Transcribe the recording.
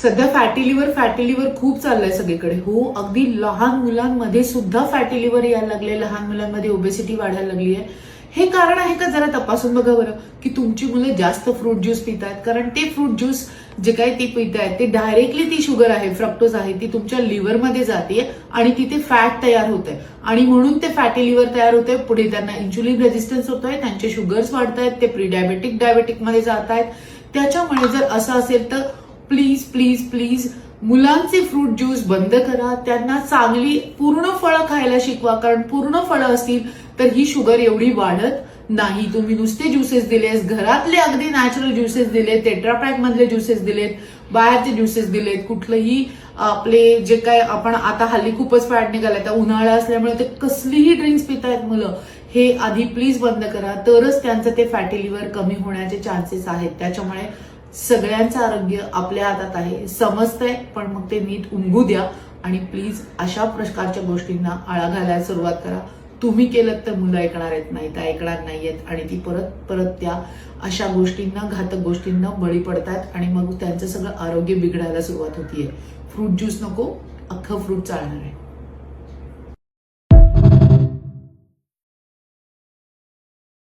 सध्या fatty liver खूप चाललंय सगळीकडे. हो, अगदी लहान मुलांमध्ये सुद्धा फॅटी लिव्हर यायला लागले, लहान मुलांमध्ये ओबेसिटी वाढायला लागली आहे. हे कारण आहे का जरा तपासून बघा बरं, की तुमची मुलं जास्त फ्रूट ज्यूस पितात. कारण ते फ्रूट ज्यूस जे काही ती पितायत ते डायरेक्टली ती शुगर आहे, फ्रक्टोज आहे, ती तुमच्या लिव्हरमध्ये जाते आणि तिथे फॅट तयार होते आणि म्हणून ते फॅटी लिव्हर तयार होते. पुढे त्यांना इन्शुलिन रेझिस्टन्स होतोय, त्यांचे शुगर्स वाढतायत, ते प्री डायबेटिक मध्ये जात आहेत. त्याच्यामुळे जर असं असेल तर प्लीज प्लीज प्लीज मुलांचे फ्रूट ज्यूस बंद करा. त्यांना चांगली पूर्ण फळं खायला शिकवा, कारण पूर्ण फळं असतील तर ही शुगर एवढी वाढत नाही. तुम्ही नुसते ज्युसेस दिलेस, घरातले अगदी नॅचरल ज्युसेस दिलेत, टेट्रापॅक मधले ज्युसेस दिलेत, बाहेरचे ज्युसेस दिलेत, कुठलंही आपले जे काय आपण आता हल्ली खूपच फॅट निघालाय, त्या उन्हाळा असल्यामुळे ते कसलीही ड्रिंक्स पितायत मुलं, हे आधी प्लीज बंद करा. तरच त्यांचं ते फॅटी लिव्हर कमी होण्याचे चान्सेस आहेत. त्याच्यामुळे सगळ्यांचं आरोग्य आपल्या हातात आहे, समजतंय, पण मग ते नीट उमगू द्या आणि प्लीज अशा प्रकारच्या गोष्टींना आळा घालायला सुरुवात करा. तुम्ही केलं तर मुलं ऐकणार आहेत, नाही तर ऐकणार नाहीयेत आणि ती परत परत त्या अशा गोष्टींना, घातक गोष्टींना बळी पडतात आणि मग त्यांचं सगळं आरोग्य बिघडायला सुरुवात होतीये. फ्रूट ज्यूस नको, अख्खं फ्रूट चालणार आहे.